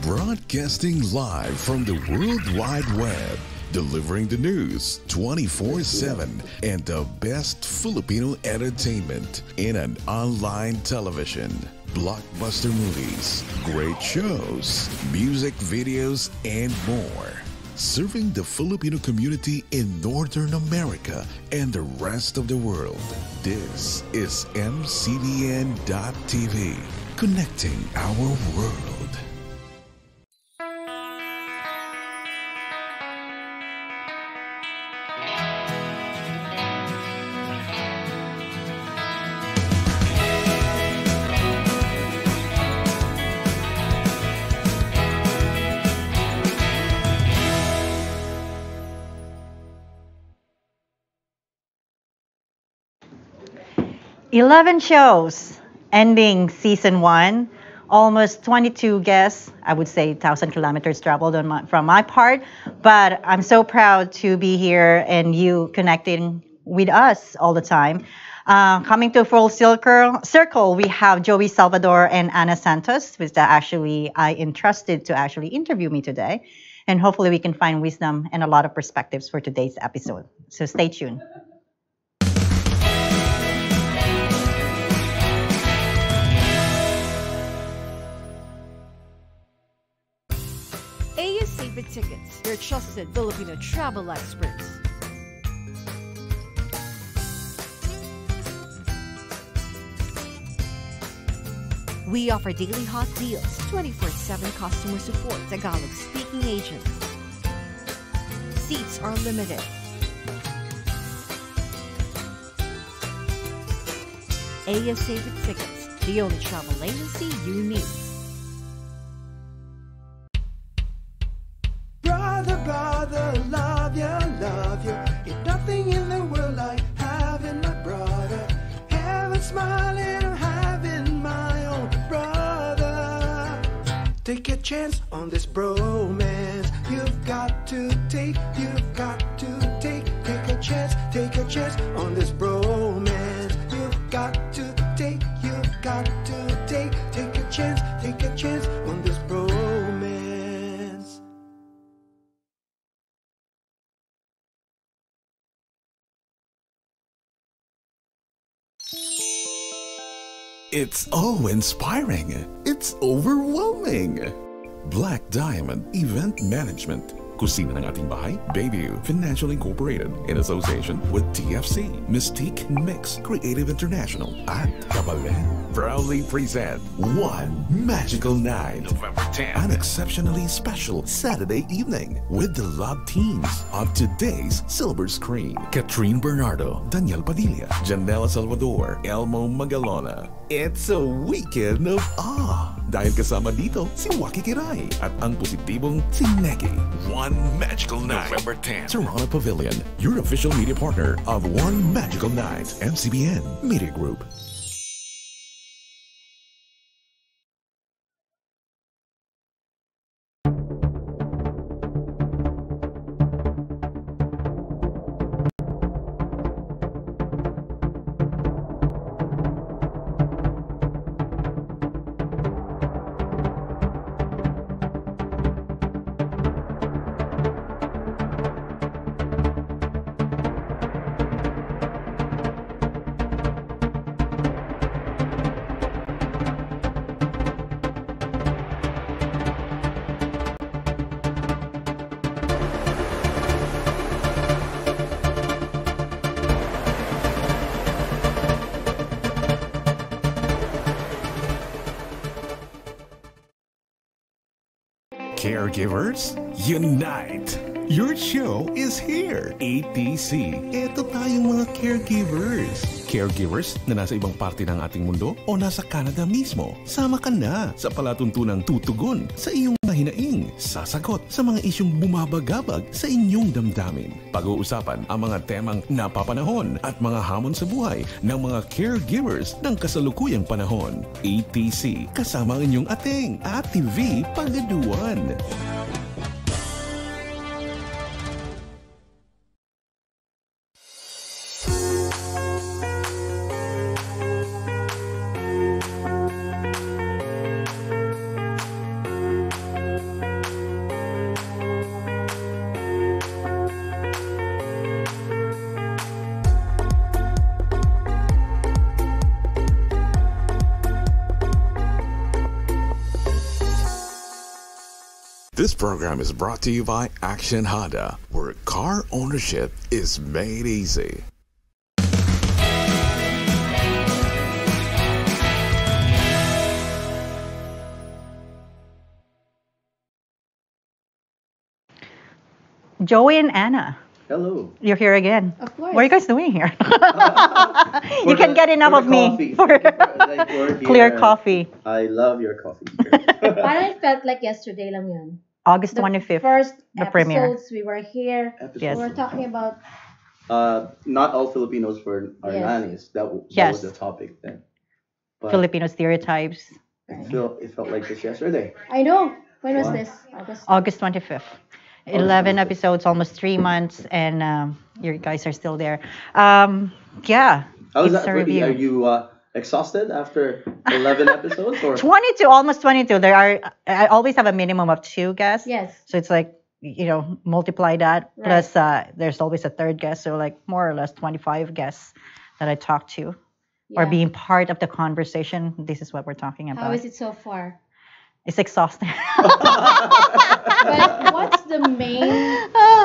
Broadcasting live from the World Wide Web, delivering the news 24/7 and the best Filipino entertainment in an online television. Blockbuster movies, great shows, music videos, and more. Serving the Filipino community in Northern America and the rest of the world. This is MCBN.TV, connecting our world. "11 shows, ending season 1, almost 22 guests, I would say 1,000 kilometers traveled from my part, but I'm so proud to be here and you connecting with us all the time. Coming to full circle, we have Joey Salvador and Ana Santos, which I entrusted to actually interview me today, and hopefully we can find wisdom and a lot of perspectives for today's episode. So stay tuned. Favorite Tickets, your trusted Filipino travel experts. We offer daily hot deals, 24/7 customer support, Tagalog-speaking agents. Seats are limited. AS Favorite Tickets, the only travel agency you need. Brother, love you. Ain't nothing in the world like having my brother. Heaven smiling, I'm having my own brother. Take a chance on this bromance. You've got to take a chance on this bromance. You've got to take a chance on this bromance. It's awe-inspiring. It's overwhelming. Black Diamond Event Management. Kusina ng ating bahay, Bayview Financial Incorporated in association with TFC, Mystique Mix Creative International, at Kabalen proudly present One Magical Night, November 10th, an exceptionally special Saturday evening with the love teams of today's silver screen: Catherine Bernardo, Daniel Padilla, Janela Salvador, Elmo Magalona. It's a weekend of awe dahil kasama dito si Waki Kiray at ang positibong si Neki. One Magical Night, November 10th, Toronto Pavilion, your official media partner of One Magical Night, MCBN Media Group. Caregivers, unite! Your show is here! ATC. Ito tayong mga caregivers. Caregivers na nasa ibang parte ng ating mundo o nasa Canada mismo. Sama ka na sa palatuntunang tutugon sa iyong mahinaing sasagot sa mga isyong bumabagabag sa inyong damdamin. Pag-uusapan ang mga temang napapanahon at mga hamon sa buhay ng mga caregivers ng kasalukuyang panahon. ATC, kasama ang inyong ating ATV Pagaduan. This program is brought to you by Action Honda, where car ownership is made easy. Joey and Anna, Hello. you're here again. Of course. What are you guys doing here? You can get enough of me for clear coffee. I love your coffee. Parang it felt like yesterday lang yun. August The 25th, first the premiere. episodes, we were here. Yes. We were talking about Not all Filipinos were are Yes. nannies. That Yes. was the topic then. But Filipino stereotypes. it felt like this yesterday. I know. When was Wow. this? August 25th. 11 episodes, almost 3 months, and you guys are still there. Yeah. How is it's that a for you? review. Are you exhausted after 11 episodes? Or 22, almost 22. I always have a minimum of 2 guests. Yes. So it's like, multiply that. Right. Plus, there's always a 3rd guest. So like more or less 25 guests that I talk to or Yeah. being part of the conversation. This is what we're talking about. How is it so far? It's exhausting. But what's the main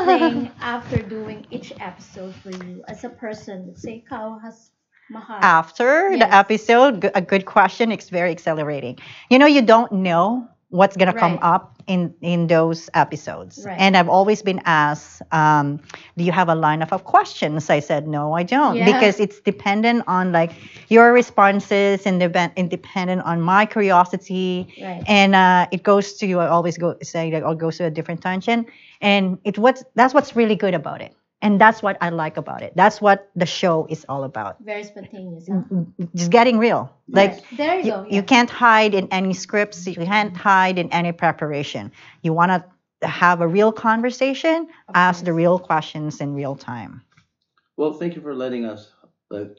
thing after doing each episode for you as a person? Let's say Kao has mahal. After the Yes. episode, a good question. It's very exhilarating. You don't know what's gonna come Right. up in those episodes. Right. And I've always been asked, do you have a lineup of questions? I said no, I don't, Yeah. because it's dependent on like your responses and dependent on my curiosity. Right. And it goes to I always go say that I'll go to a different tangent, and that's what's really good about it. And that's what I like about it. That's what the show is all about. Very spontaneous. Huh? Just getting real. Like There you go. you can't hide in any scripts. You can't hide in any preparation. You want to have a real conversation, ask the real questions in real time. Well, thank you for letting us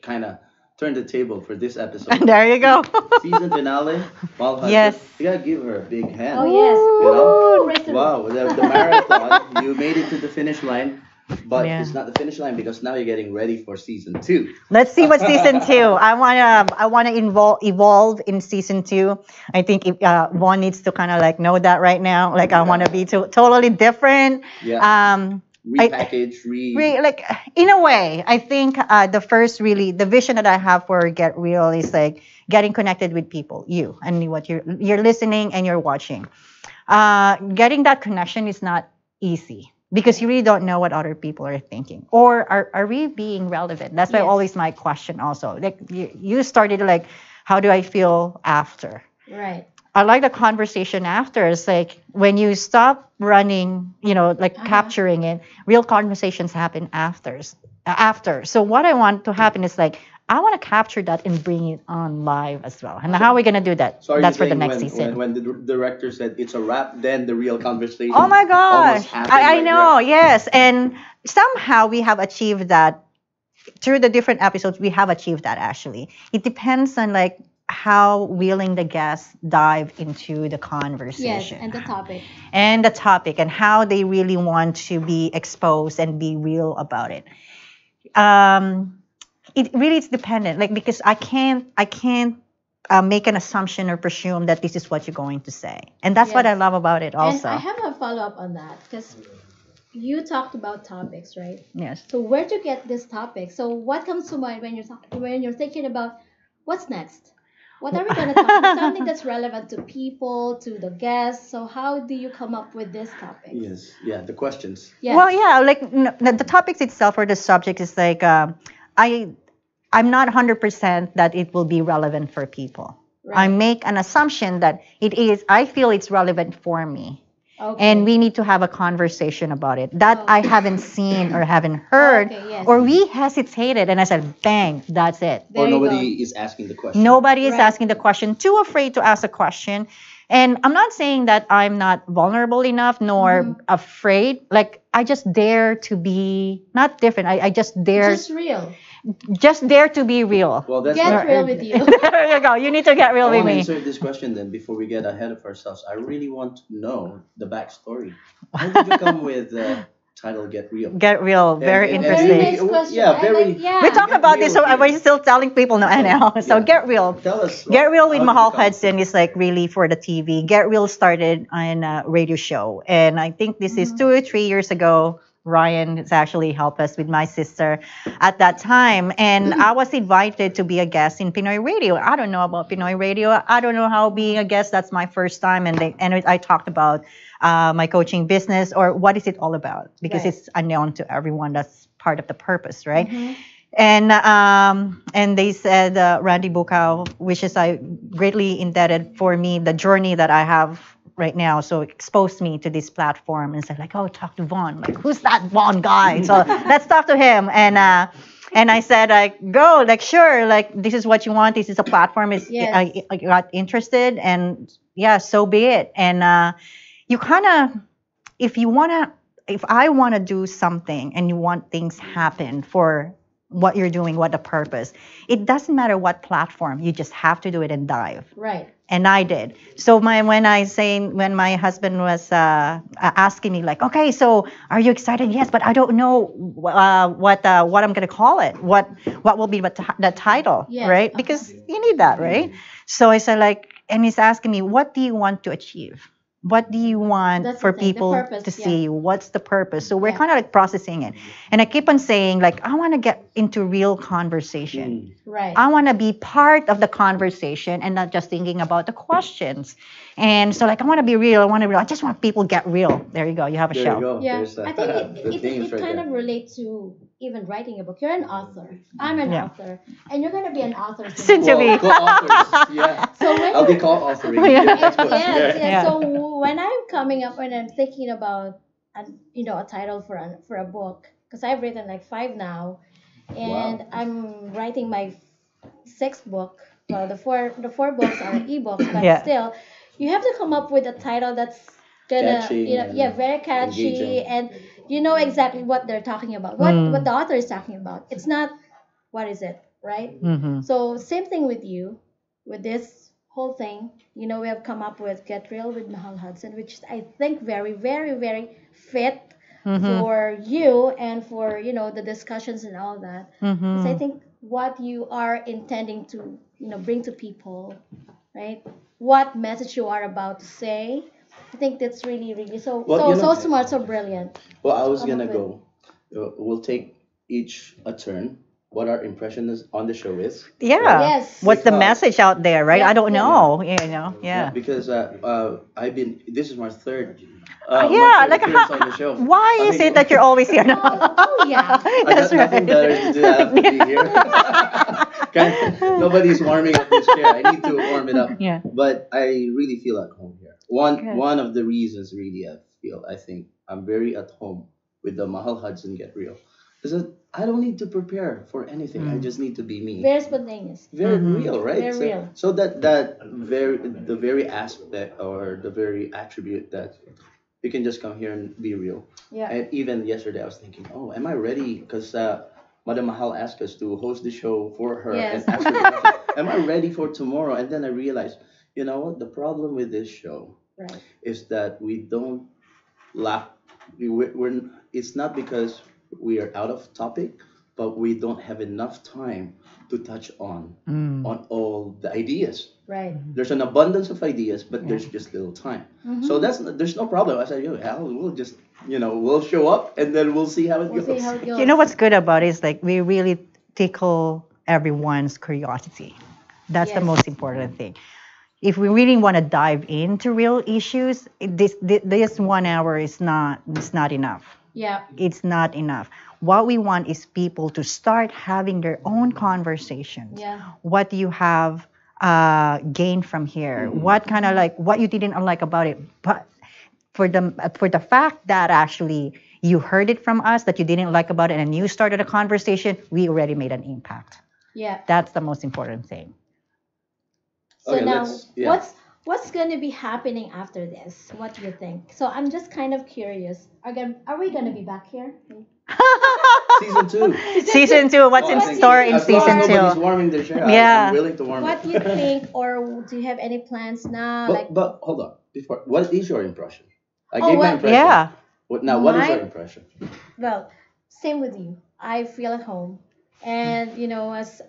kind of turn the table for this episode. There you go. Season finale. Malhad. Yes. You gotta give her a big hand. Oh, yes. You know? Praise the Wow, Lord. the marathon. You made it to the finish line, but Yeah. it's not the finish line because now you're getting ready for season 2. Let's see what season 2. I wanna evolve in season 2. I think Vaughn needs to kind of like know that right now. Like I want to be totally different. Yeah. Repackage, like in a way, I think the vision that I have for Get Real is like getting connected with people, you and what you're listening and you're watching. Getting that connection is not easy because you really don't know what other people are thinking, or are we being relevant? That's why Yes. always my question also. Like you started like, how do I feel after? Right. I like the conversation after. It's like when you stop running, capturing it, real conversations happen after. So what I want to happen is like, I want to capture that and bring it on live as well. And how are we going to do that? So are That's you for the saying next season. when the director said it's a wrap, then the real conversation Oh my gosh. almost happened I right know, there? yes. And somehow we have achieved that through the different episodes. We have achieved that actually. It depends on like how willing the guests dive into the Yes. conversation. And the topic. And how they really want to be exposed and be real about it. It really is dependent, like because I can't make an assumption or presume that this is what you're going to say, and that's what I Yes. love about it also. And I have a follow up on that because you talked about topics, right? Yes. So where to get this topic? So what comes to mind when you're thinking about what's next? What are we gonna talk about? Something that's relevant to people, to the guests. So how do you come up with this topic? Yes, yeah, the questions. Yes. Well, yeah, like the topics itself or the subject is like I'm not 100% that it will be relevant for people. I Right. make an assumption that it is. I feel it's relevant for me. Okay. And we need to have a conversation about it that I haven't seen or haven't heard, Okay, yes. or we hesitated, and I said, "Bang, that's it." There Or you nobody go. is asking the question. Nobody is Right. asking the question. Too afraid to ask a question, and I'm not saying that I'm not vulnerable enough nor afraid. Like I just dare to be not different. I just dare, Just real. just dare to be real. Well, that's Get not- real with you. There you go. You need to get real I with want to me. answer this question then before we get ahead of ourselves. I really want to know the backstory. How did you come with title Get Real. Get real. Very And Very interesting. nice question. Yeah, I very. like, yeah. We talk Get about this, real so here. we're still telling people no, anyhow. So Yeah. Get Real. Tell us. Get Real with how did you Mahal come- Hudson is like really for the TV. Get Real started on a radio show. And I think this is 2 or 3 years ago. Ryan has actually helped us with my sister at that time. And I was invited to be a guest in Pinoy Radio. I don't know about Pinoy Radio. I don't know how being a guest. That's my first time. And I talked about my coaching business or what is it all about? Because Right. it's unknown to everyone. That's part of the purpose, right? Mhm. And they said Randy Bukau, which is I greatly indebted for me the journey that I have right now. So exposed me to this platform and said like, oh, talk to Vaughn. Like, who's that Vaughn guy? So let's talk to him. And I said like, go, like sure, like this is what you want. This is a platform. Yes. I got interested, and yeah, so be it. And you kind of, if I want to do something and you want things happen for what you're doing, what the purpose, it doesn't matter what platform, you just have to do it and dive. Right. And I did. So when my husband was asking me like, okay, so are you excited? Yes, but I don't know what I'm gonna call it. What will be the title, Yes, right? okay. Because you need that, right? So I said like, and he's asking me, what do you want to achieve? What do you want That's for the thing, the people purpose, to yeah. see you? What's the purpose? So we're Yeah. kind of like processing it. And I keep on saying like, I want to get into real conversation. Right. I want to be part of the conversation and not just thinking about the questions. And so like, I want to be real. I just want people get real. There you go. You have a There show. you go. Yeah, There's, I think the it themes right kind there. of relates to even writing a book. You're an author. I'm an Yeah. author, and you're gonna be an author Soon to soon. be. Co-authors. Yeah. So when I'll be you- co-authoring Yeah. your next book. yes, yes. Yeah. So when I'm coming up and I'm thinking about a title for a book, because I've written like 5 now, and Wow. I'm writing my 6th book. Well, the four books are ebooks, but Yeah. still, you have to come up with a title that's gonna Catchy and very catchy, engaging. and you know exactly what they're talking about, what the author is talking about. It's not what is it, right? Mm-hmm. So same thing with you, with this whole thing. We have come up with Get Real with Mahal Hudson, which is, I think, very, very, very fit Mm-hmm. for you and for the discussions and all that. Mm-hmm. So I think what you are intending to bring to people, right? What message you are about to say. I think that's really, really so Well, so smart, so brilliant. Well, I was Come gonna up go. We'll take each a turn. What our impression is on the show is. Yeah. Yes. What's the Because- message out there, right? Yeah. I don't know. Yeah. Because I've been. This is my third. Yeah, my third like appearance on the show. why I is think- it that you're always here now? Oh yeah. I That's got nothing right. better to do. I have to be here. Nobody's warming up this chair. I need to warm it up. Yeah. But I really feel at home here. Good. One of the reasons really I think I'm very at home with the Mahal Hudson Get Real is that I don't need to prepare for anything. I just need to be me. Very spontaneous. Very real, right? Very so, real. So the very aspect or the very attribute that you can just come here and be real. Yeah. And even yesterday, I was thinking, oh, am I ready? Because Madam Mahal asked us to host the show for her Yes. and ask her the question, am I ready for tomorrow? And then I realized, you know what? The problem with this show Right. is that we don't lack. It's not because we are out of topic, but we don't have enough time to touch on all the ideas. Right. There's an abundance of ideas, but there's just little time. So there's no problem. I said, we'll just we'll show up and then we'll see how it We'll goes. see how it goes. You know what's good about it is like we really tickle everyone's curiosity. That's the Yes. most important thing. If we really want to dive into real issues, this 1 hour is not enough. Yeah. It's not enough. What we want is people to start having their own conversations. Yeah. What do you have gained from here? What kind of what you didn't like about it? But for the fact that actually you heard it from us that you didn't like about it and you started a conversation, we already made an impact. Yeah. That's the most important thing. So Okay, now, yeah. what's going to be happening after this? What do you think? So I'm just kind of curious. Are we going to be back here? Season 2. Season 2, what's in I think store in as long season as nobody's 2? warming their chair, Yeah. I'm willing to warm What it. do you think, or do you have any plans now? But hold on. Before, what is your impression? I Oh, gave my well, impression. Yeah. What is My your impression? Well, same with you. I feel at home. And, as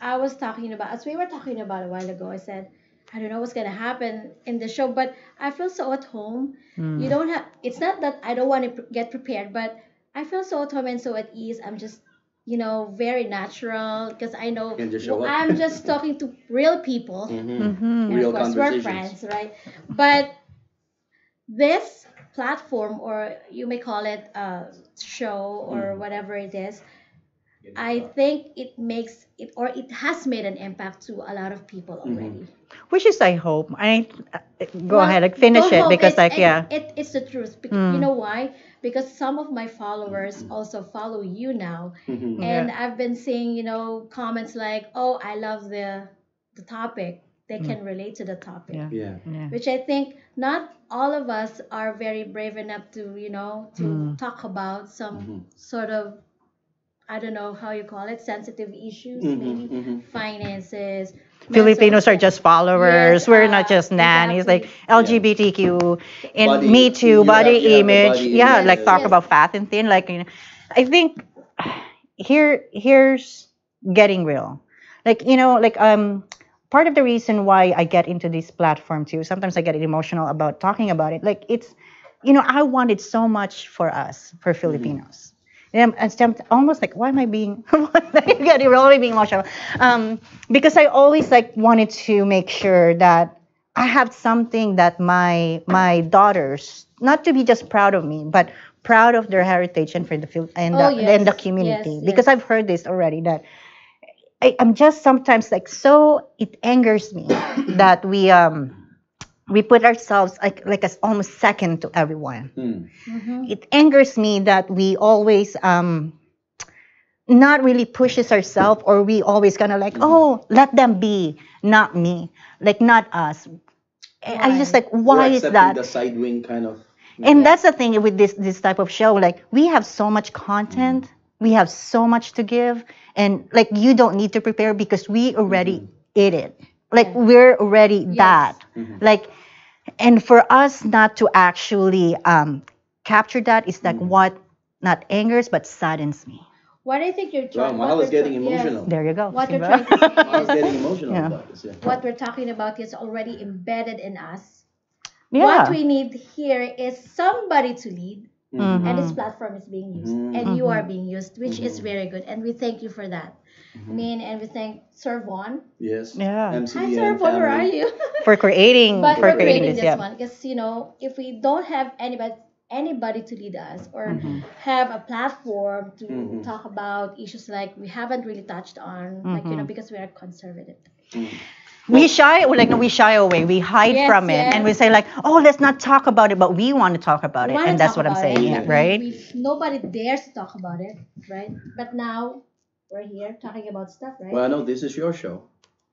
we were talking about a while ago, I said, I don't know what's going to happen in the show, but I feel so at home. You don't have, it's not that I don't want to get prepared, but I feel so at home and so at ease. I'm just, very natural because I know You can just show up. I'm just talking to real people. And Real of course, we're conversations. friends, right? But this platform, or you may call it a show or whatever it is, I think it makes it, or it has made an impact to a lot of people already. Which is, I hope. Go Well, ahead, like finish don't it hope, because, like, yeah. it's the truth. You know why? Because some of my followers also follow you now, and Yeah. I've been seeing, comments like, "Oh, I love the topic. They can relate to the topic." Yeah. Yeah. Yeah. Which I think not all of us are very brave enough to, to talk about some sort of, I don't know how you call it, sensitive issues, maybe finances. Filipinos are mental just followers. Yes, We're not just nannies. Like exactly. LGBTQ and Body- Me Too, you body have the image. body Yeah, image, like talk yes. about fat and thin. Like, I think here's getting real. Like, part of the reason why I get into this platform too. Sometimes I get emotional about talking about it. Like, it's, I wanted so much for us, for Filipinos. And I'm almost like, why am I being, getting really being emotional? Because I always like wanted to make sure that I have something that my daughters, not to be just proud of me, but proud of their heritage and for the and Oh, and the yes, community. yes, Because yes. I've heard this already that I'm just sometimes like, so it angers me that we put ourselves like as almost second to everyone. It angers me that we always not really pushes ourselves, or we always kind of like, oh, let them be, not me, like not us. I just like, why We're is accepting that? the side wing kind of. And that's the thing with this type of show. Like, we have so much content, we have so much to give, and like, you don't need to prepare because we already ate it. Like, Yeah. we're already Yes. that. Like, and for us not to actually capture that is like what not angers but saddens me. What I think you're Wow, trying. Mahal is getting emotional. There you go. What See we're ba? trying to say I was is, getting emotional Yeah. about this. Yeah. what we're talking about is already embedded in us. Yeah. What we need here is somebody to lead, Mhm. and this platform is being used, and you are being used, which is very good, and we thank you for that. I mean, and we thank Sir Vaughn. Yes. Yeah. Hi, MCBN Sir Vaughn, where are family. you? For creating But for we're creating this, this yeah. one because if we don't have anybody to lead us, or have a platform to talk about issues like we haven't really touched on, like because we are conservative. We shy away, we hide Yes, from it, yes. and we say like, oh, let's not talk about it, but we want to talk about We it, wanna and that's talk what I'm about saying, it, yeah, but right? nobody dares to talk about it, right? But now we're here talking about stuff, right? Well, I know this is your show,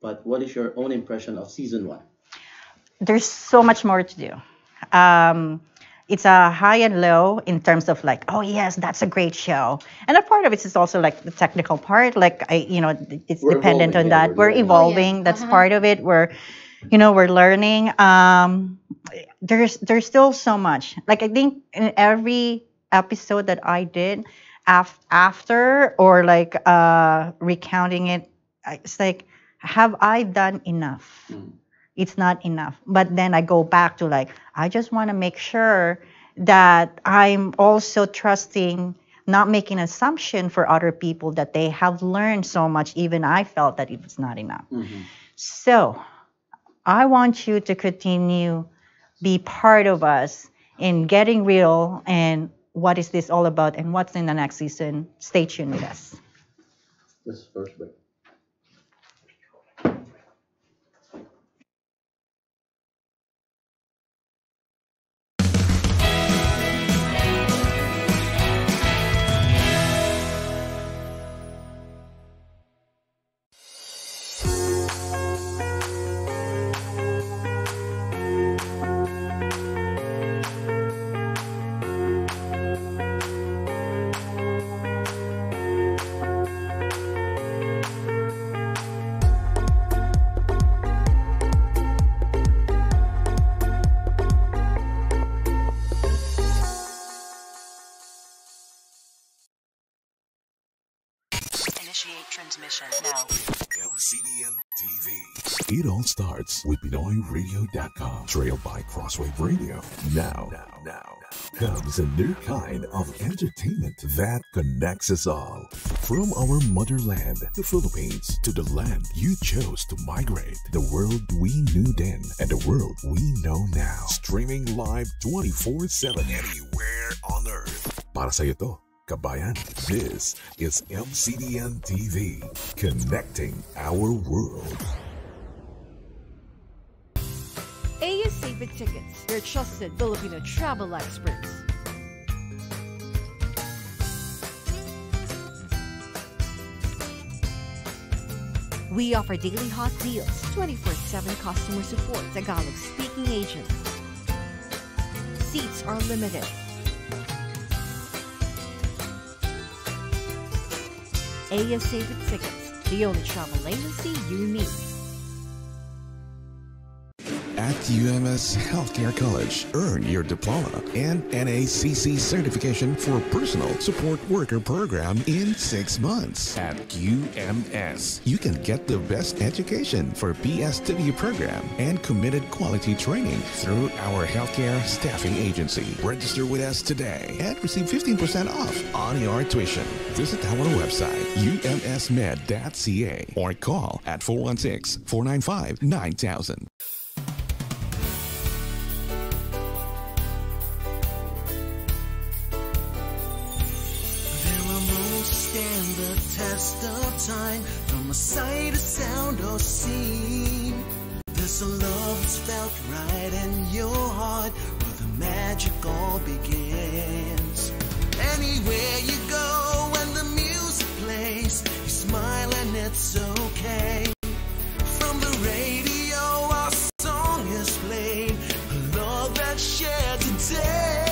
but what is your own impression of season 1? There's so much more to do. It's a high and low in terms of like, oh yes, that's a great show, and a part of it is also like the technical part. Like it's We're dependent evolving, on yeah, that. we're We're learning. evolving. Oh, yes. That's part of it. We're learning. There's still so much. Like, I think in every episode that I did, after or like recounting it, it's like, have I done enough? It's not enough. But then I go back to like, I just want to make sure that I'm also trusting, not making an assumption for other people that they have learned so much. Even I felt that it was not enough. So I want you to continue be part of us in getting real and what is this all about and what's in the next season. Stay tuned with us. This is first break. Initiate transmission now. MCBN TV. It all starts with PinoyRadio.com, trailed by Crosswave Radio. Now comes a new kind of entertainment that connects us all. From our motherland, the Philippines, to the land you chose to migrate, the world we knew then and the world we know now. Streaming live 24/7 anywhere on Earth. Para sa'yo to, kabayan. This is MCBN TV, connecting our world. AS Save It Tickets, your trusted Filipino travel experts. We offer daily hot deals, 24/7 customer support, Tagalog speaking agent. Seats are limited. AS Save It Tickets, the only travel agency you need. At UMS Healthcare College, earn your diploma and NACC certification for Personal Support Worker Program in 6 months. At UMS, you can get the best education for PSW program and committed quality training through our healthcare staffing agency. Register with us today and receive 15% off on your tuition. Visit our website, umsmed.ca, or call at 416-495-9000. Stand the test of time, from a sight, a sound, or scene. There's a love that's felt right in your heart, where the magic all begins. Anywhere you go, when the music plays, you smile and it's okay. From the radio, our song is played, a love that's shared today.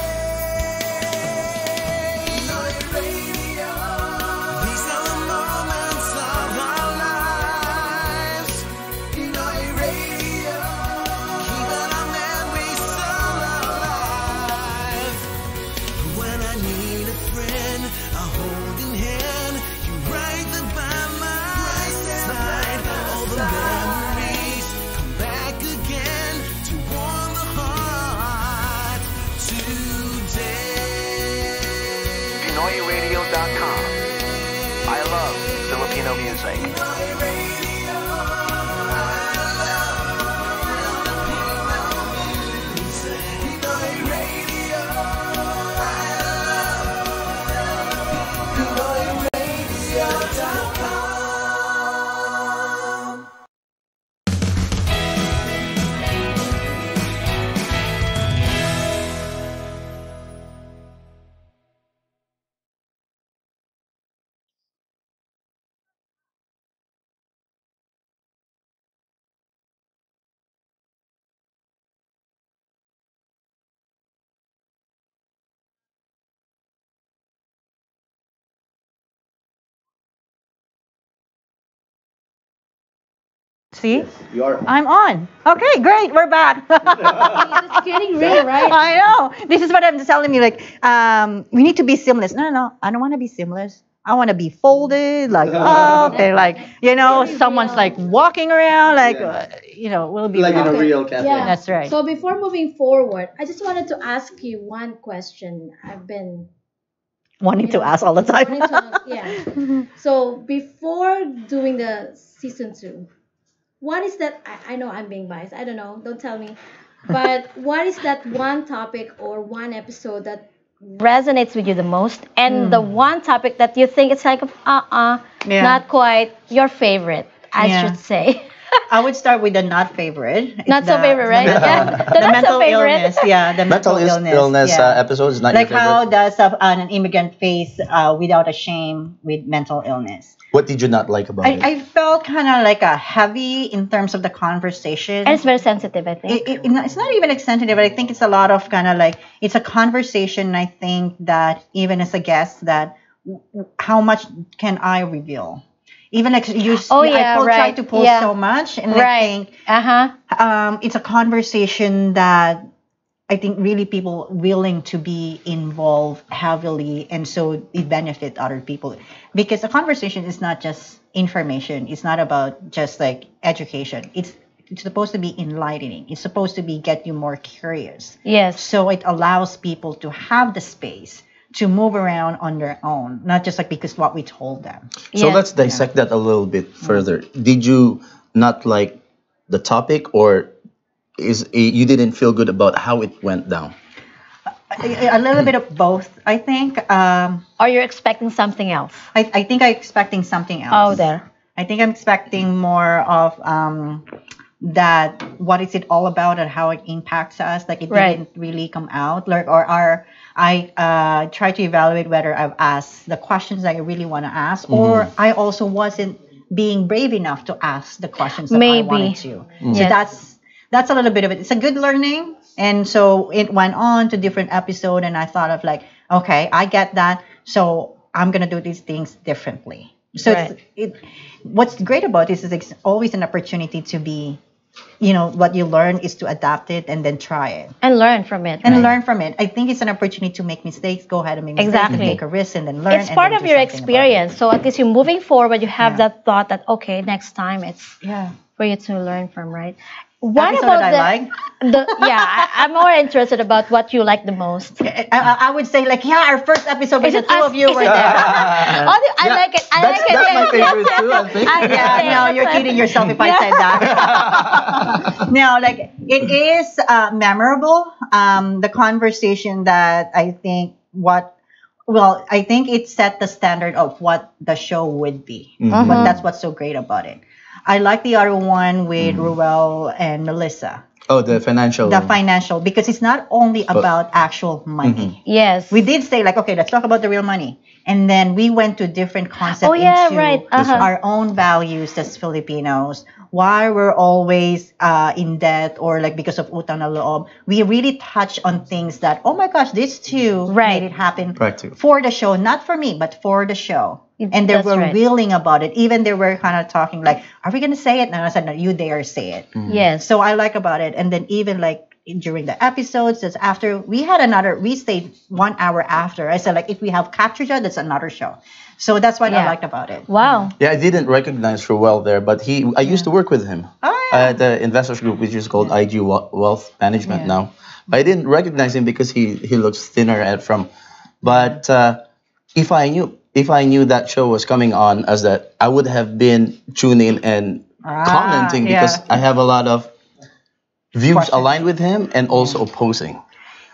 PinoyRadio.com. I love Filipino music. See? You're I'm on. Okay, great. We're back. It's getting real, right? I know. This is what I'm telling you. Like, we need to be seamless. No. I don't want to be seamless. I want to be folded, like up, and like, someone's like walking around, like, we'll be like in a real. real cafe. Yeah. That's right. So before moving forward, I just wanted to ask you one question. I've been Wanting to ask all the time. wanting to, yeah. So before doing the season 2, what is that? I know I'm being biased. I don't know. Don't tell me. But what is that one topic or one episode that resonates with you the most, and the one topic that you think it's like not quite your favorite, I should say. I would start with the not favorite. It's Not so favorite, right? The not mental so favorite. illness. Yeah, the mental illness. Episode is not Like your favorite. how does an immigrant face without a shame with mental illness? What did you not like about it? I felt kind of like a heavy in terms of the conversation. And it's very sensitive, I think. It's not even sensitive, but I think it's a lot of kind of like, it's a conversation, I think, that even as a guest, that how much can I reveal? Even like try to post so much, and I think it's a conversation that I think really people willing to be involved heavily, and so it benefit other people, because a conversation is not just information. It's not about just like education. It's supposed to be enlightening. It's supposed to be get you more curious. Yes. So it allows people to have the space to move around on their own, not just like because what we told them. So Yes. let's dissect that a little bit further. Did you not like the topic, or you didn't feel good about how it went down? A little bit of both, I think. Or you're expecting something else? I think I'm expecting something else. Oh, there. I think I'm expecting more of that. What is it all about and how it impacts us? Like it Right. didn't really come out. Like I try to evaluate whether I've asked the questions that I really want to ask, or I also wasn't being brave enough to ask the questions that I Maybe. wanted to. So Yes. that's a little bit of it. It's a good learning, and so it went on to different episode, and I thought of like, okay, I get that, so I'm gonna do these things differently. So Right. what's great about this is it's always an opportunity to be, what you learn is to adapt it and then try it And learn from it. and right? learn from it. I think it's an opportunity to make mistakes. Go ahead and make mistakes and Exactly. take a risk and then learn. It's and part then of do your something about it. experience. So at least you're moving forward, you have Yeah. that thought that, okay, next time it's Yeah. for you to learn from, right? What Episode about that I like? I'm more interested about what you like the most. I would say like, yeah, our first episode, Is because it the two us? of you Is were it- there. I like it. I like it. That's my Yes, favorite yes, too, I think. Yeah, no, you're kidding yourself if I said that. No, like it is memorable. The conversation that I think I think it set the standard of what the show would be. But that's what's so great about it. I like the other one with Ruel and Melissa, Oh, the financial. the financial, because it's not only about actual money. Yes. We did say like, okay, let's talk about the real money. And then we went to different concepts Oh, yeah, into right. Uh-huh. our own values as Filipinos, why we're always in debt or like because of utang na loob. We really touch on things that, oh my gosh, this too Right. made it happen Practical. for the show, not for me, but for the show. And they That's were right. willing about it. Even they were kind of talking like, are we going to say it? And I said, no, you dare say it. Yes. So I like about it. And then even like during the episodes, that's after we stayed 1 hour after. I said like, if we have captured that, that's another show. So that's what I Yeah. liked about it. Wow. Yeah, I didn't recognize Ruel there, but I used to work with him Oh, yeah. at the investors group, which is called IG Wealth Management Yeah. now. I didn't recognize him because he looks thinner but if I knew that show was coming on as that, I would have been tuning in and commenting because yeah. I have a lot of views Questions. aligned with him and also opposing.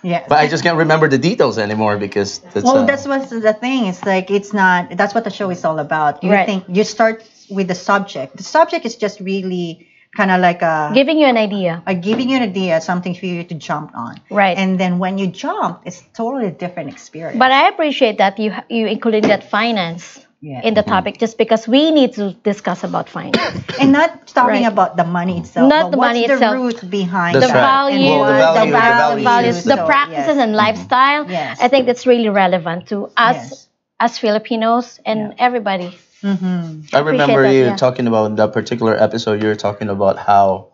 Yeah. But I just can't remember the details anymore because That's what's the thing. It's like that's what the show is all about. You Right. think you start with the subject. The subject is just really kind of like Giving you an idea. giving you an idea, something for you to jump on. Right. And then when you jump, it's totally different experience. But I appreciate that you included that finance Yeah. in the topic just because we need to discuss about finance. And not talking Right. about the money itself, Not but the what's money the itself. root behind That's The that. right. values, Well, the values, the so, practices yes. and lifestyle. Yes. I think that's really relevant to us Yes. as Filipinos and everybody. I remember that, you yeah. talking about in that particular episode. You were talking about how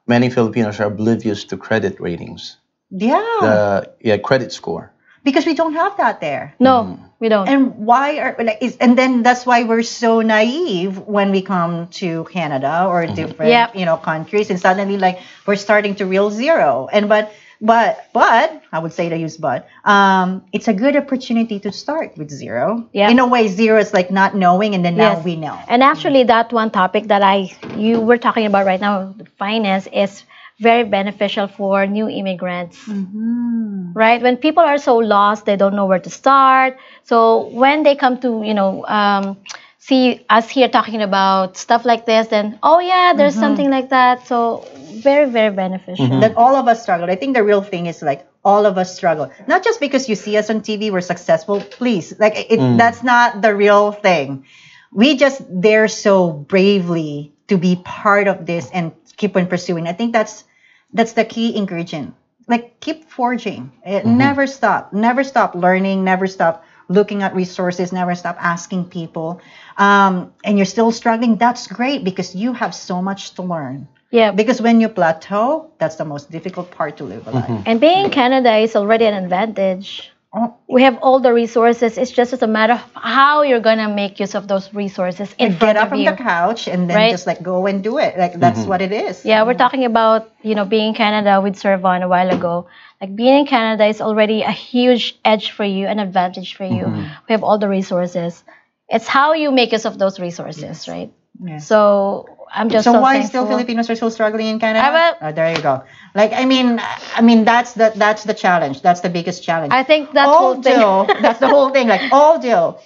many Filipinos are oblivious to credit ratings, Yeah. credit score. Because we don't have that there. No, we don't. And why are and then that's why we're so naive when we come to Canada or different Yep. countries, and suddenly like we're starting to real zero. And but I would say to use it's a good opportunity to start with zero. Yeah. In a way, zero is like not knowing, and then now Yes. we know. And actually, that one topic that you were talking about right now, finance, is very beneficial for new immigrants. Right? When people are so lost, they don't know where to start. So when they come to, see us here talking about stuff like this, then, oh yeah, there's something like that. So very, very beneficial. That all of us struggle. I think the real thing is like all of us struggle. Not just because you see us on TV, we're successful. Please, like that's not the real thing. We just dare so bravely to be part of this and keep on pursuing. I think that's the key ingredient. Like keep forging. Never stop. Never stop learning. Never stop looking at resources. Never stop asking people. And you're still struggling. That's great because you have so much to learn. Yeah. Because when you plateau, that's the most difficult part to live a life. And being in Canada is already an advantage. Oh, We have all the resources. It's just a matter of how you're gonna make use of those resources in get front up of from you. the couch and then Right? just like go and do it. Like that's what it is. Yeah, we're talking about, being in Canada with Servon a while ago. Like being in Canada is already a huge edge for you, an advantage for you. We have all the resources. It's how you make use of those resources, right? Yeah. So I'm just So so why thankful. still Filipinos are still struggling in Canada? Well- Oh, there you go. Like I mean that's the challenge. That's the biggest challenge. I think that whole thing. That's the whole thing. Like although,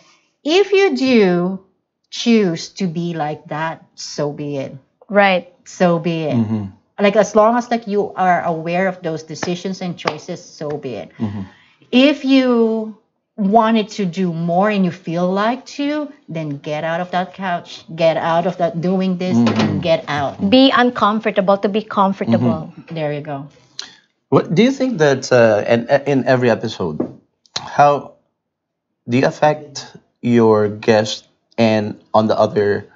if you do choose to be like that, so be it. Right. So be it. Like as long as like you are aware of those decisions and choices, so be it. If you wanted to do more and you feel like to, then get out of that couch, get out of that doing this, and get out. Be uncomfortable to be comfortable. There you go. What do you think that in every episode, how do you affect your guest, and on the other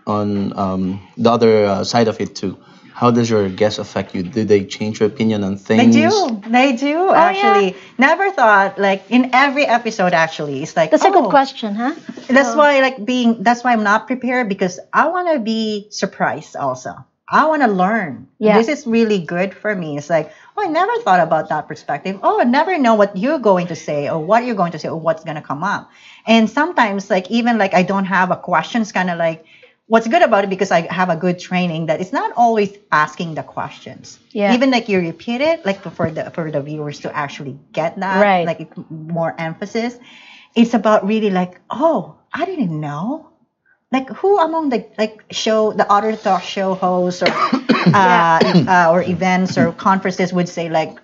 the other side of it too? How does your guest affect you? Do they change your opinion on They things? do. They do, actually. Never thought, like, in every episode, actually, it's like, That's a good question, huh? That's why, that's why I'm not prepared, because I want to be surprised also. I want to learn. Yeah. This is really good for me. It's like, oh, I never thought about that perspective. Oh, I never know what you're going to say or what you're going to say or what's going to come up. And sometimes, like, even like I don't have a question, it's kind of like, what's good about it, because I have a good training, that it's not always asking the questions. Yeah. Even like you repeat it, like for the viewers to actually get that, Right. like more emphasis. It's about really like, oh, I didn't know. Like who among the the other talk show hosts or or events or conferences would say like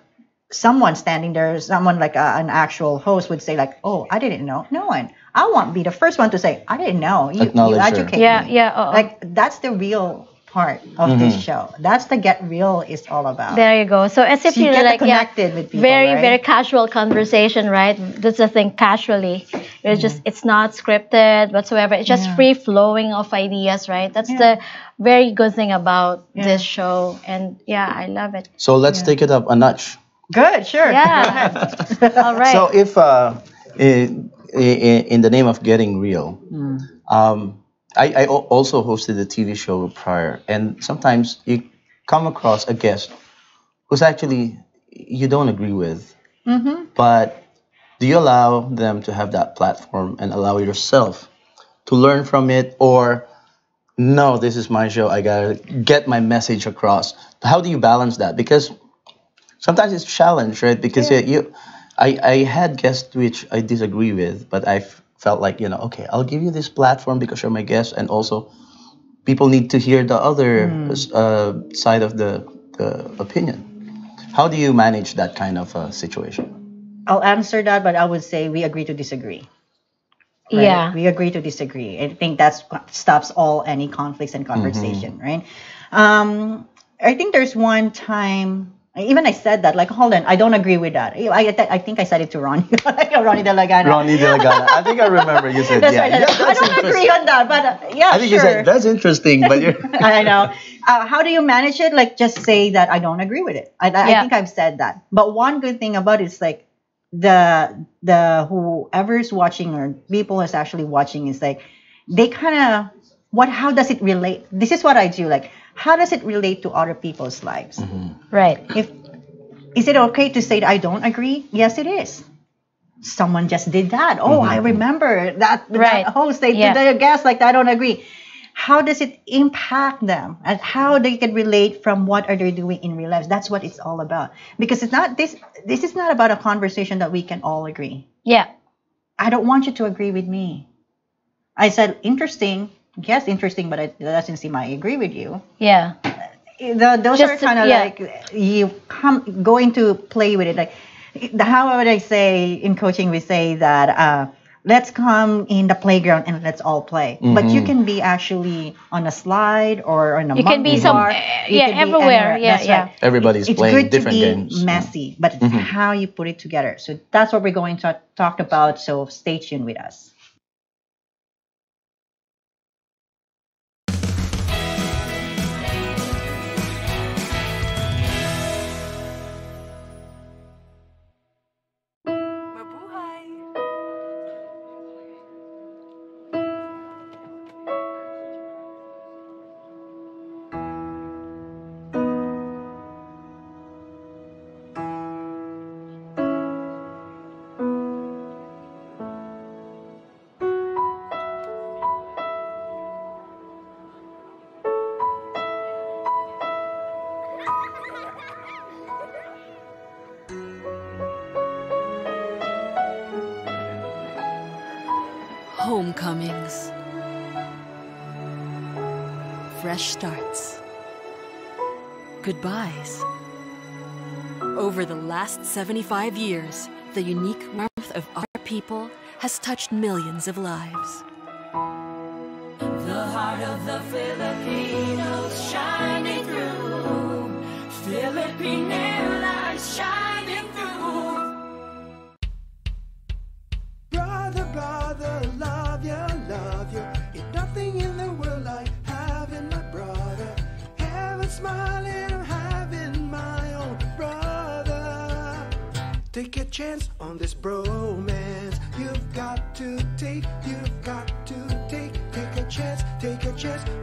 someone standing there, someone like an actual host would say like, oh, I didn't know. No one. I won't be the first one to say, I didn't know. You Acknowledge her. educate Yeah, me. yeah. Like that's the real part of this show. That's the Get Real is all about. There you go. So as if So you you're get like connected with people, very right? very casual conversation, right? That's the thing, casually. It's just it's not scripted whatsoever. It's just free flowing of ideas, right? That's the very good thing about this show, and I love it. So let's take it up a notch. Good, sure. Yeah. All right. So if in the name of getting real, I also hosted a TV show prior, and sometimes you come across a guest who's actually you don't agree with, but do you allow them to have that platform and allow yourself to learn from it, or no, this is my show, I gotta get my message across? How do you balance that? Because sometimes it's a challenge, right? Because I had guests which I disagree with, but I felt like, okay, I'll give you this platform because you're my guest, and also people need to hear the other side of the opinion. How do you manage that kind of situation? I'll answer that, but I would say we agree to disagree. Right? Yeah. We agree to disagree. I think that stops any conflicts and conversation, right? I think there's one time, even I said that, like, hold on, I don't agree with that. I think I said it to Ronnie, Ronnie De La Gana. Ronnie De La Gana. I think I remember you said, That's yeah. right. Yeah, I that's don't agree on that, but I think you said, that's interesting, but you're... I know. How do you manage it? Like, just say that I don't agree with it. I think I've said that. But one good thing about it is like the whoever's watching or people is actually watching is like they kind of how does it relate? This is what I do. Like, how does it relate to other people's lives? Right. Is it okay to say that I don't agree? Yes, it is. Someone just did that. Oh, I remember that host. They did their guest like that. I don't agree. How does it impact them, and how they can relate from what are they doing in real life? That's what it's all about. Because it's not this is not about a conversation that we can all agree. Yeah. I don't want you to agree with me. I said interesting. Yes, interesting, but it doesn't seem I agree with you. Yeah. Those Just are kind of like you going to play with it. Like, how would I say in coaching? We say that let's come in the playground and let's all play. But you can be actually on a slide or on a You can be monkey bar. You can be everywhere. Yeah, That's yeah. right. Everybody's It's playing good different to be games. messy, but it's how you put it together. So that's what we're going to talk about. So stay tuned with us. Homecomings. Fresh starts. Goodbyes. Over the last 75 years, the unique warmth of our people has touched millions of lives. The heart of the Filipinos shining through. Philippine Airlines shining through. Brother, brother, love you, love you. Ain't nothing in the world like having my brother. Heaven smiling, having my own brother. Take a chance on this bromance. You've got to take, you've got to take a chance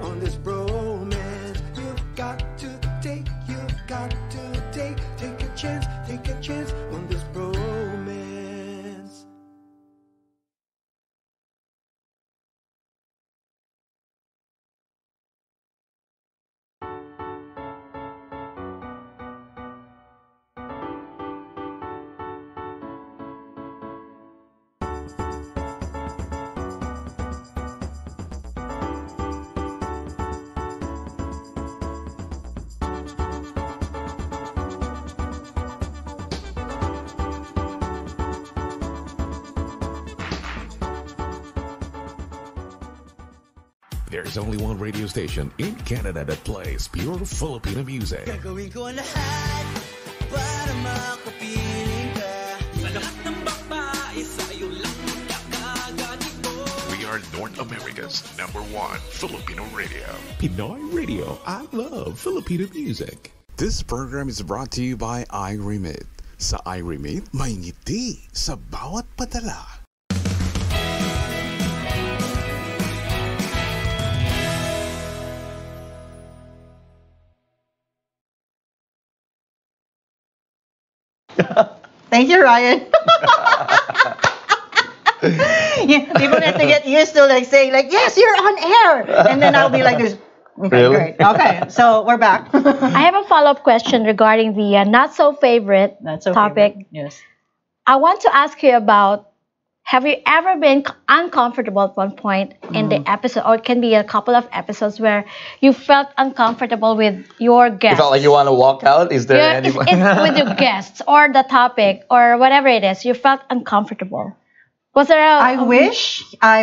on this bromance. You've got to take, you've got to take a chance on this bromance. There's only one radio station in Canada that plays pure Filipino music. Gagawin ko ang lahat para makapiling ka. Sa lahat ng babae, sa'yo lang magkakagaling ko. We are North America's #1 Filipino radio. Pinoy Radio. I love Filipino music. This program is brought to you by iRemit. Sa iRemit, may ngiti sa bawat padala. Thank you, Ryan. Yeah, people have to get used to like saying like, yes, you're on air, and then I'll be like this. Okay, Really? great. Okay, so we're back. I have a follow-up question regarding the not so favorite topic. Favorite. Yes. I want to ask you about, have you ever been uncomfortable at one point in the episode, or it can be a couple of episodes where you felt uncomfortable with your You guests? felt like you want to walk out? Is there Yeah, anyone? it's with your guests or the topic or whatever it is. You felt uncomfortable. Was there a... I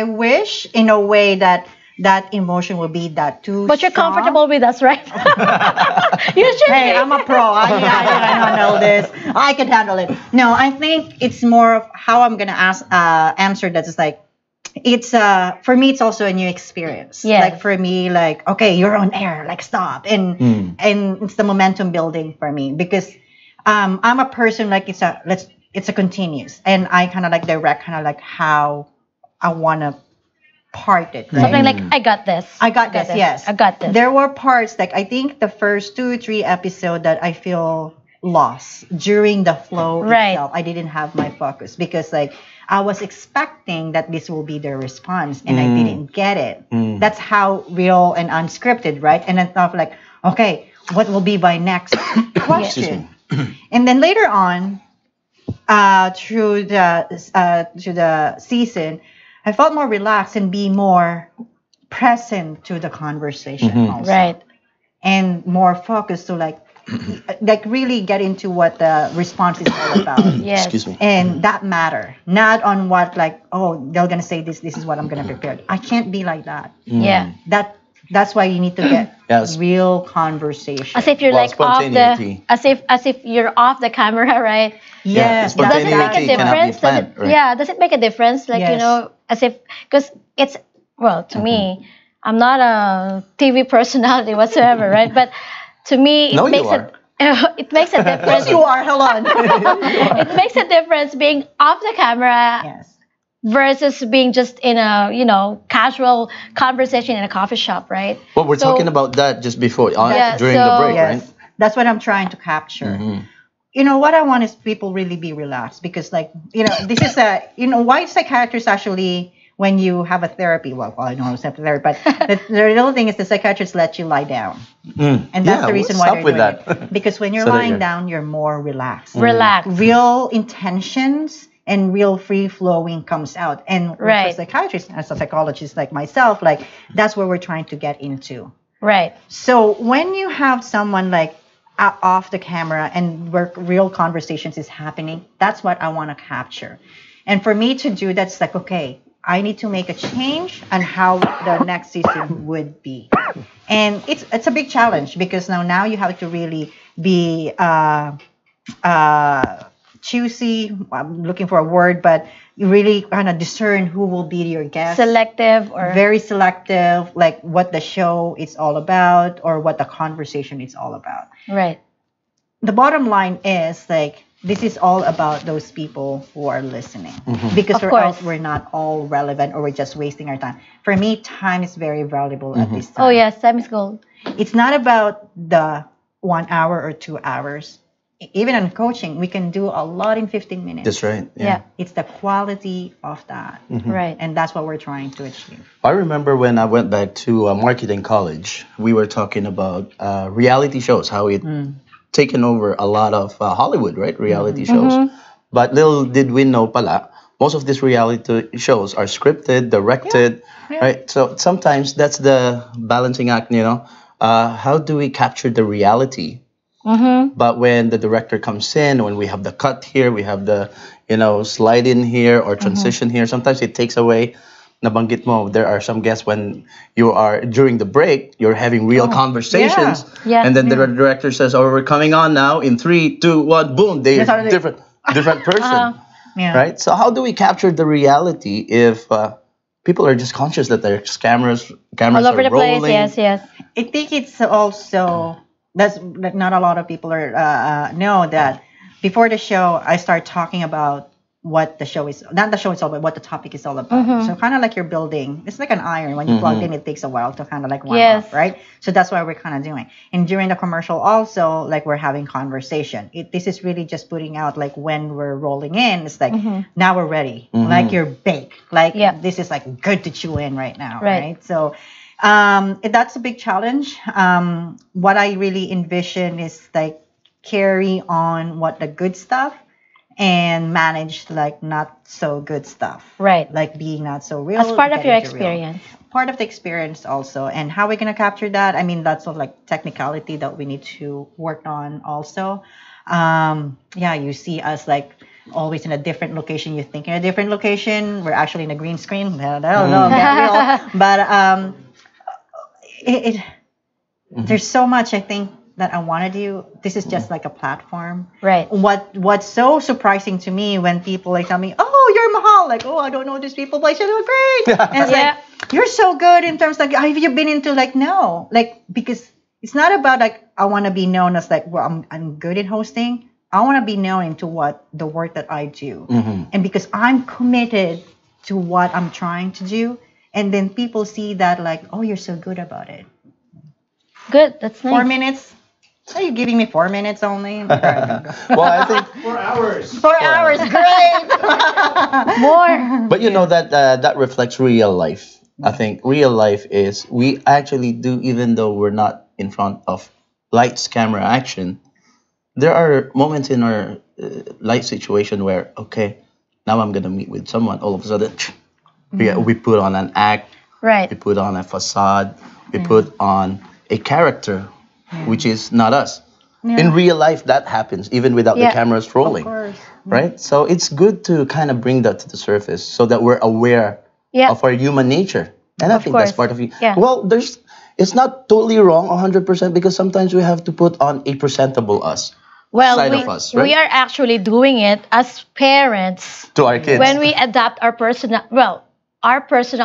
wish in a way that emotion would be that too But you're strong. comfortable with us, right? You should Hey, be. I'm a pro. I can handle this. I can handle it. No, I think it's more of how I'm gonna answer that. Is like, it's for me, it's also a new experience. Yes. Like for me, like, okay, you're on air, like stop, and it's the momentum building for me because I'm a person like it's a continuous, and I kind of like direct kind of like how I wanna part it. Right? Something like, I got this. I got this, yes. I got this. There were parts, like I think the first 2-3 episodes that I feel lost during the flow itself. I didn't have my focus because like I was expecting that this will be the response and I didn't get it. That's how real and unscripted, right? And I thought like, okay, what will be my next question? And then later on, through the season, I felt more relaxed and be more present to the conversation also. Right. And more focused to like really get into what the response is all about. Yes. Excuse me. And that matter. Not on what like, oh, they're gonna say this is what I'm gonna prepare. I can't be like that. Yeah. That's why you need to get Yes. real conversation. As if you're Well, like off the, spontaneity. as if you're off the camera, right? Yes, the Does it make a spontaneity cannot be difference? planned, right? Yeah, does it make a difference? Like, you Yes. know, as if, because it's, well, to me, I'm not a TV personality whatsoever, right? But to me, it No, you makes are. it makes a difference. Yes, you are. Hold on. It makes a difference being off the camera Yes. versus being just in a, you know, casual conversation in a coffee shop, right? Well, we're So- talking about that just before, Yeah, during the so- break, Yes. right? That's what I'm trying to capture. You know, what I want is people really be relaxed because, like, you know, this is why psychiatrists actually, when you have a therapy, well, I don't know if it's therapy, but the real thing is the psychiatrists let you lie down. And that's the reason why stop they're with doing that. it. Because when you're So that lying you're- down, you're more relaxed. Relax. Real intentions and real free flowing comes out. And for Right. psychiatrists, as a psychologist like myself, like that's what we're trying to get into. Right. So when you have someone like off the camera and where real conversations is happening, that's what I want to capture. And for me to do that's like, okay, I need to make a change on how the next season would be. And it's a big challenge because now you have to really be choosy. I'm looking for a word, but you really kind of discern who will be your guest. Selective or Very selective, like what the show is all about or what the conversation is all about. right. The bottom line is like this is all about those people who are listening because Of or course. else we're not all relevant or we're just wasting our time. For me, time is very valuable at this time. Oh yes, time is gold. It's not about the 1 hour or 2 hours. Even in coaching, we can do a lot in 15 minutes. That's right. Yeah. It's the quality of that. Right. And that's what we're trying to achieve. I remember when I went back to marketing college, we were talking about reality shows, how it taken over a lot of Hollywood, right? Reality shows. But little did we know pala, most of these reality shows are scripted, directed, right? So sometimes that's the balancing act, you know. How do we capture the reality? But when the director comes in, when we have the cut here, we have the, you know, slide in here or transition here, sometimes it takes away. Nabanggit mo, there are some guests when you are, during the break, you're having real conversations. Yeah. And then the director says, oh, we're coming on now in 3, 2, 1, boom, they're different person. Yeah. Right? So how do we capture the reality if people are just conscious that there's cameras All over are the rolling? place. Yes. I think it's also that's that not a lot of people are know that before the show I start talking about what the show is, not the show itself, but what the topic is all about. So kind of like you're building, it's like an iron. When you plug in, it takes a while to kind of like warm up, right? So that's what we're kind of doing. And during the commercial also, like we're having conversation. This is really just putting out like when we're rolling in, it's like now we're ready. Like you're baked. Like this is like good to chew in right now, right? So that's a big challenge. What I really envision is like carry on what the good stuff and manage like not so good stuff. Right. Like being not so real. As part of your getting to real. experience. Part of the experience also. And how we're going to capture that, I mean, that's sort of like technicality that we need to work on also. You see us like always in a different location. You think in a different location. We're actually in a green screen. I don't know. Get real. But there's so much, I think, that I want to do. This is just like a platform. Right. What's so surprising to me when people like tell me, oh, you're Mahal. Like, oh, I don't know these people, but you're great. And it's like, you're so good in terms like, have you been into like, no. Like, because it's not about like, I want to be known as like, well, I'm good in hosting. I want to be known into what the work that I do. And because I'm committed to what I'm trying to do. And then people see that like, oh, you're so good about it. Good. That's nice. 4 minutes. Are you giving me 4 minutes only? Well, I think 4 hours. 4 hours, great. More. But you know that reflects real life. I think real life is we actually do, even though we're not in front of lights, camera, action. There are moments in our life situation where, okay, now I'm gonna meet with someone. All of a sudden, we put on an act. Right. We put on a facade. We put on a character, which is not us. In real life, that happens even without the cameras rolling. Of course. Right? So it's good to kind of bring that to the surface so that we're aware of our human nature. And I think that's part of it. Yeah. Well, it's not totally wrong 100% because sometimes we have to put on a presentable us. Well, side of us, right? we are actually doing it as parents to our kids. when we adapt our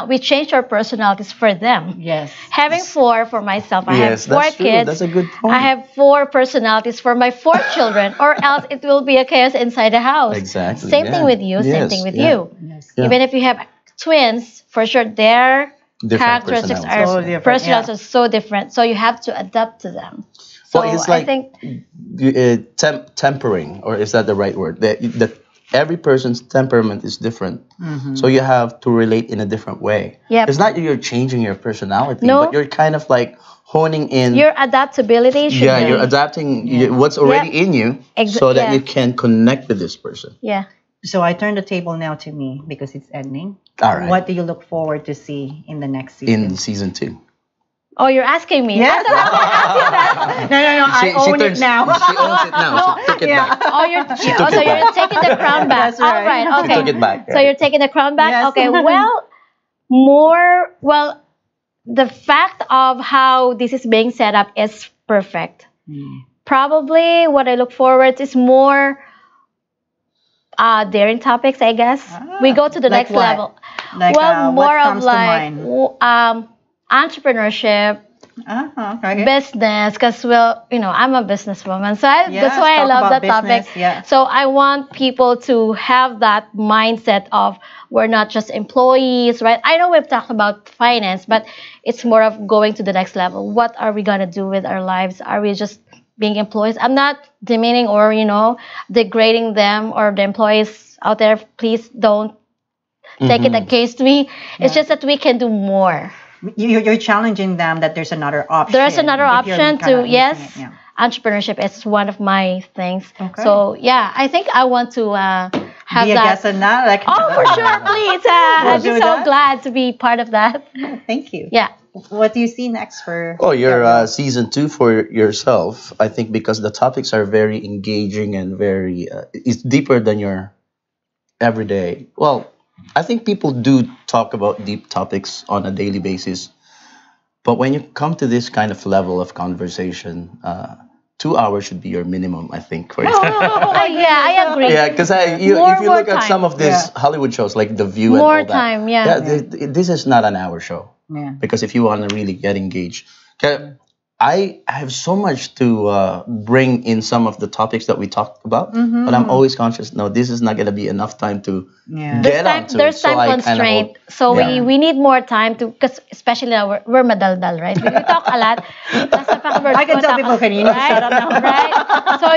we change our personalities for them. Yes. Having 4 for myself, I have 4 that's true. kids. That's a good point. I have 4 personalities for my 4 children, or else it will be a chaos inside the house. Exactly. Same thing with you. Same thing with you. Yes. Even if you have twins, for sure their Different characteristics personalities. are So different, personalities are so different. So you have to adapt to them. So Well, it's like I think tempering, or is that the right word? That every person's temperament is different, so you have to relate in a different way. Yep. It's not that you're changing your personality, No. but you're kind of like honing in. your adaptability should You're be. adapting what's already in you, so that yeah. you can connect with this person. Yeah. So I turn the table now to me because it's ending. All right. What do you look forward to see in the next season? In season 2. Oh, you're asking me? Yes. No, I own it now. She owns it now. She took it back. Oh, so you're taking the crown back. That's right. All right. She Okay. took it back. So you're taking the crown back? Yes. Okay. Well, the fact of how this is being set up is perfect. Probably what I look forward to is more daring topics, I guess. We go to the Like next what? level. Like, Well, what more of comes to like mind? entrepreneurship, Okay. business, because I'm a businesswoman, so Yes, that's why I talk love about that topic. business, yeah. So I want people to have that mindset of we're not just employees, right? I know we've talked about finance, but it's more of going to the next level. What are we gonna do with our lives? Are we just being employees? I'm not demeaning or degrading them or the employees out there. Please don't take it against me. It's just that we can do more. You're challenging them that there's another option. There's another if you're option kinda to, yes, missing it, entrepreneurship is one of my things. Okay. So, yeah, I think I want to have Be a that. guest on that. Like, Oh, for sure, please. We'll I'd be do so that. glad to be part of that. Thank you. Yeah. What do you see next for? Oh, your Gabriel? season 2 for yourself, I think, because the topics are very engaging and very, it's deeper than your everyday. Well, I think people do talk about deep topics on a daily basis. But when you come to this kind of level of conversation, 2 hours should be your minimum, I think. For Yeah, I agree. Yeah, because if you More look at time. some of these Hollywood shows like The View and More all that, time, yeah. this is not an hour show. Yeah. Because if you want to really get engaged, I have so much to bring in some of the topics that we talked about, but I'm always conscious. No, this is not going to be enough time to get onto. There's time constraint, so we need more time to, because especially now we're madaldal, right? We talk a lot. I can tell people can shut up now. Right? So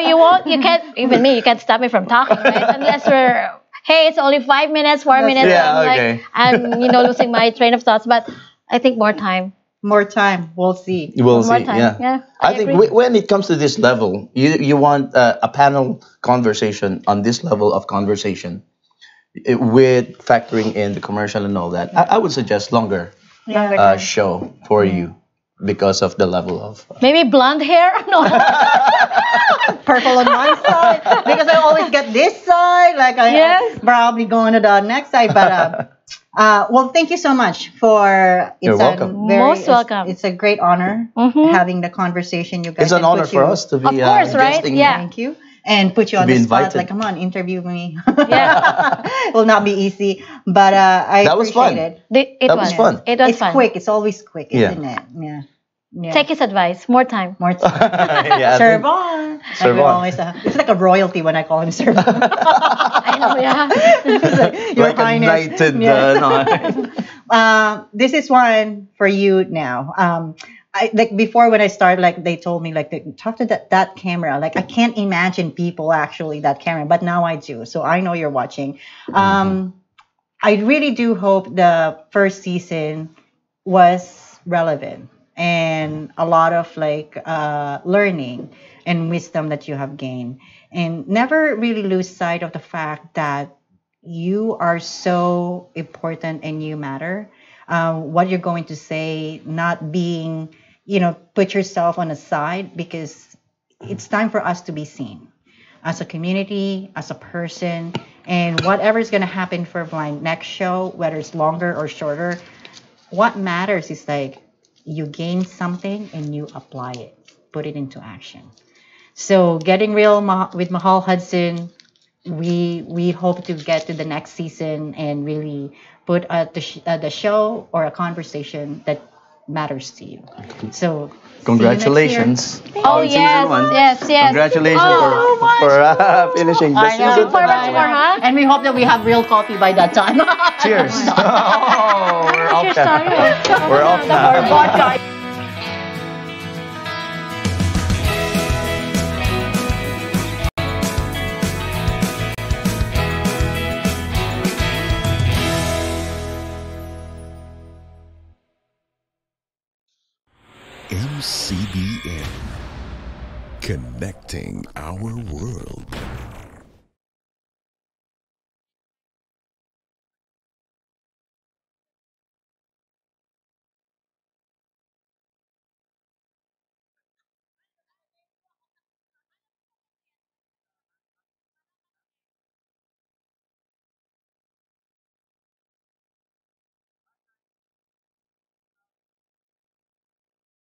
you can't, even me, you can't stop me from talking, right? Unless we're, hey, it's only 5 minutes, 4 minutes. Yeah, I'm losing my train of thoughts, but I think more time. More time. We'll see. We'll More see. time. Yeah. I I think agree. when it comes to this level, you want a panel conversation on this level of conversation with factoring in the commercial and all that. I would suggest longer show for you because of the level of Maybe blonde hair? No. Purple on one side because I always get this side. Like I probably going to the next side, but. Well, thank you so much for. You're welcome. Most welcome. It's a great honor having the conversation. You guys. It's an honor for us to be Of course, right? guesting Yeah. Thank you. And put you on be the spot. invited. Like, come on, interview me. Yeah. Will not be easy, but I That was appreciate fun. it. It That was was fun. It was It's fun. quick. It's always quick, Yeah. isn't it? Yeah. Yeah. Take his advice. More time. More time. Yeah, I Serve think- on. Serve Like we on. always, it's like a royalty when I call him serve on. I know, yeah. Your like a Highness. knighted. No. This is one for you now. I like before when I started, like they told me like talk to that camera. Like I can't imagine people actually that camera, but now I do. So I know you're watching. I really do hope the first season was relevant and a lot of like learning and wisdom that you have gained, and never really lose sight of the fact that you are so important and you matter. What you're going to say, not being, put yourself on a side, because it's time for us to be seen as a community, as a person, and whatever is going to happen for my next show, whether it's longer or shorter, what matters is like you gain something and you apply it, put it into action. So Getting Real with Mahal Hudson, we hope to get to the next season and really put the show or a conversation that matters to you. So Congratulations. Oh, on yes, season 1. yes. Congratulations Oh, for finishing the I know. season. For much more, huh? And we hope that we have real coffee by that time. Cheers. Oh, we're off Cheers, now. sorry. We're off now. MCBN, connecting our world.